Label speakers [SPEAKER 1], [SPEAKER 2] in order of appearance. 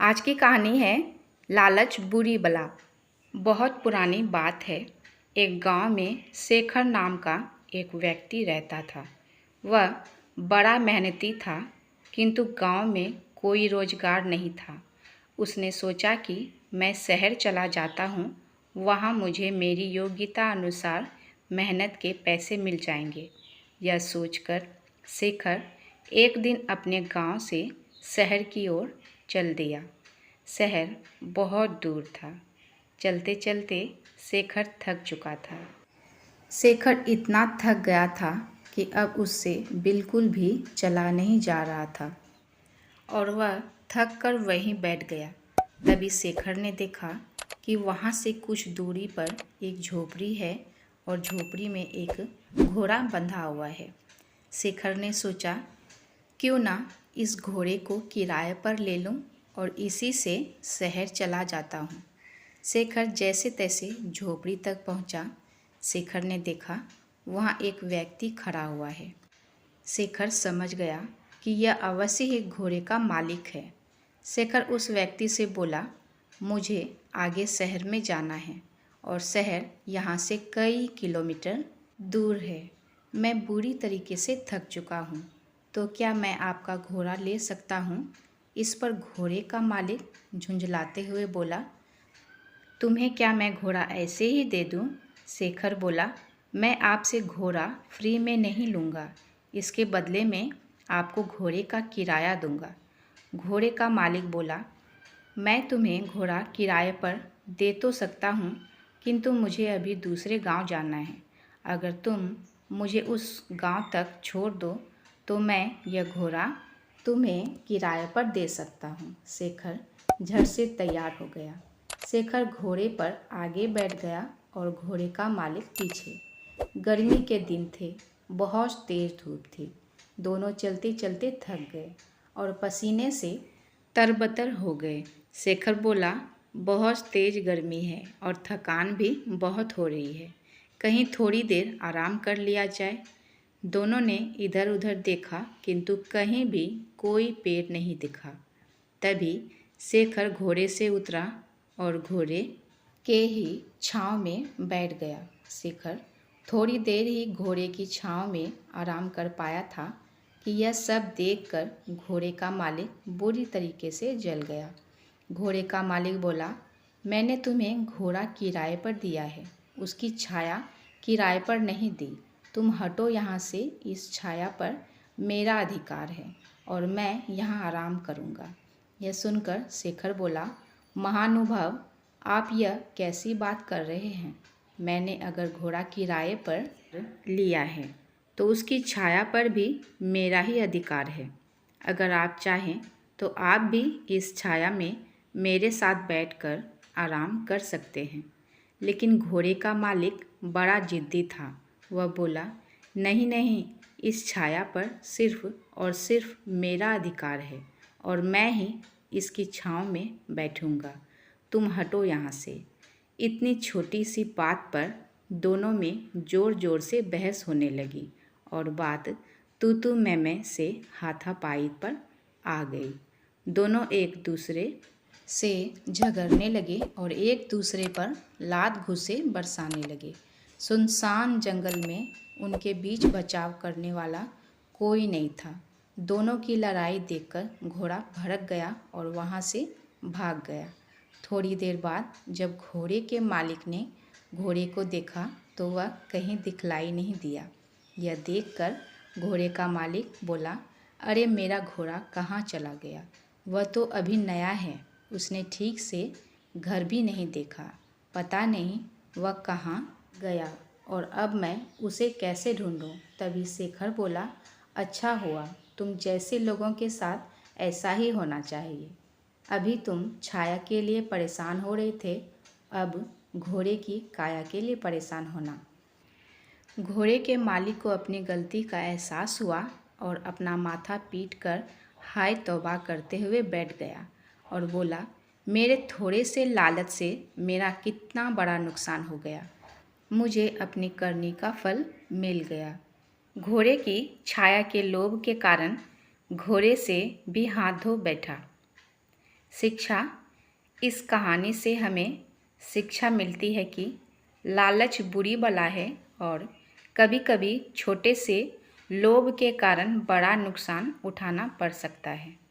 [SPEAKER 1] आज की कहानी है लालच बुरी बला। बहुत पुरानी बात है। एक गांव में शेखर नाम का एक व्यक्ति रहता था। वह बड़ा मेहनती था, किंतु गांव में कोई रोजगार नहीं था। उसने सोचा कि मैं शहर चला जाता हूँ, वहाँ मुझे मेरी योग्यता अनुसार मेहनत के पैसे मिल जाएंगे। यह सोचकर शेखर एक दिन अपने गांव से शहर की ओर चल दिया। शहर बहुत दूर था। चलते चलते शेखर थक चुका था। शेखर इतना थक गया था कि अब उससे बिल्कुल भी चला नहीं जा रहा था और वह थक कर वहीं बैठ गया। तभी शेखर ने देखा कि वहाँ से कुछ दूरी पर एक झोपड़ी है और झोपड़ी में एक घोड़ा बंधा हुआ है। शेखर ने सोचा, क्यों ना इस घोड़े को किराए पर ले लूं और इसी से शहर चला जाता हूँ। शेखर जैसे तैसे झोपड़ी तक पहुँचा। शेखर ने देखा वहाँ एक व्यक्ति खड़ा हुआ है। शेखर समझ गया कि यह अवश्य ही घोड़े का मालिक है। शेखर उस व्यक्ति से बोला, मुझे आगे शहर में जाना है और शहर यहाँ से कई किलोमीटर दूर है। मैं बुरी तरीके से थक चुका हूँ, तो क्या मैं आपका घोड़ा ले सकता हूँ? इस पर घोड़े का मालिक झुंझलाते हुए बोला, तुम्हें क्या मैं घोड़ा ऐसे ही दे दूँ? शेखर बोला, मैं आपसे घोड़ा फ्री में नहीं लूँगा, इसके बदले में आपको घोड़े का किराया दूँगा। घोड़े का मालिक बोला, मैं तुम्हें घोड़ा किराए पर दे तो सकता हूँ, किंतु मुझे अभी दूसरे गांव जाना है। अगर तुम मुझे उस गांव तक छोड़ दो तो मैं यह घोड़ा तुम्हें किराए पर दे सकता हूँ। शेखर झट से तैयार हो गया। शेखर घोड़े पर आगे बैठ गया और घोड़े का मालिक पीछे। गर्मी के दिन थे, बहुत तेज धूप थी। दोनों चलते चलते थक गए और पसीने से तरबतर हो गए। शेखर बोला, बहुत तेज गर्मी है और थकान भी बहुत हो रही है, कहीं थोड़ी देर आराम कर लिया जाए। दोनों ने इधर उधर देखा, किंतु कहीं भी कोई पेड़ नहीं दिखा। तभी शेखर घोड़े से उतरा और घोड़े के ही छांव में बैठ गया। शेखर थोड़ी देर ही घोड़े की छांव में आराम कर पाया था कि यह सब देखकर घोड़े का मालिक बुरी तरीके से जल गया। घोड़े का मालिक बोला, मैंने तुम्हें घोड़ा किराए पर दिया है, उसकी छाया किराए पर नहीं दी। तुम हटो यहाँ से, इस छाया पर मेरा अधिकार है और मैं यहाँ आराम करूँगा। यह सुनकर शेखर बोला, महानुभाव, आप यह कैसी बात कर रहे हैं? मैंने अगर घोड़ा किराए पर लिया है तो उसकी छाया पर भी मेरा ही अधिकार है। अगर आप चाहें तो आप भी इस छाया में मेरे साथ बैठकर आराम कर सकते हैं। लेकिन घोड़े का मालिक बड़ा जिद्दी था। वह बोला, नहीं नहीं, इस छाया पर सिर्फ और सिर्फ मेरा अधिकार है और मैं ही इसकी छांव में बैठूंगा। तुम हटो यहाँ से। इतनी छोटी सी बात पर दोनों में ज़ोर ज़ोर से बहस होने लगी और बात तू मैं से हाथापाई पर आ गई। दोनों एक दूसरे से झगड़ने लगे और एक दूसरे पर लात घूंसे बरसाने लगे। सुनसान जंगल में उनके बीच बचाव करने वाला कोई नहीं था। दोनों की लड़ाई देखकर घोड़ा भड़क गया और वहाँ से भाग गया। थोड़ी देर बाद जब घोड़े के मालिक ने घोड़े को देखा तो वह कहीं दिखलाई नहीं दिया। यह देखकर घोड़े का मालिक बोला, अरे मेरा घोड़ा कहाँ चला गया? वह तो अभी नया है, उसने ठीक से घर भी नहीं देखा। पता नहीं वह कहाँ गया और अब मैं उसे कैसे ढूंढूं? तभी शेखर बोला, अच्छा हुआ, तुम जैसे लोगों के साथ ऐसा ही होना चाहिए। अभी तुम छाया के लिए परेशान हो रहे थे, अब घोड़े की काया के लिए परेशान होना। घोड़े के मालिक को अपनी गलती का एहसास हुआ और अपना माथा पीट कर हाय तौबा करते हुए बैठ गया और बोला, मेरे थोड़े से लालच से मेरा कितना बड़ा नुकसान हो गया। मुझे अपनी करनी का फल मिल गया। घोड़े की छाया के लोभ के कारण घोड़े से भी हाथ धो बैठा। शिक्षा। इस कहानी से हमें शिक्षा मिलती है कि लालच बुरी बला है और कभी कभी छोटे से लोभ के कारण बड़ा नुकसान उठाना पड़ सकता है।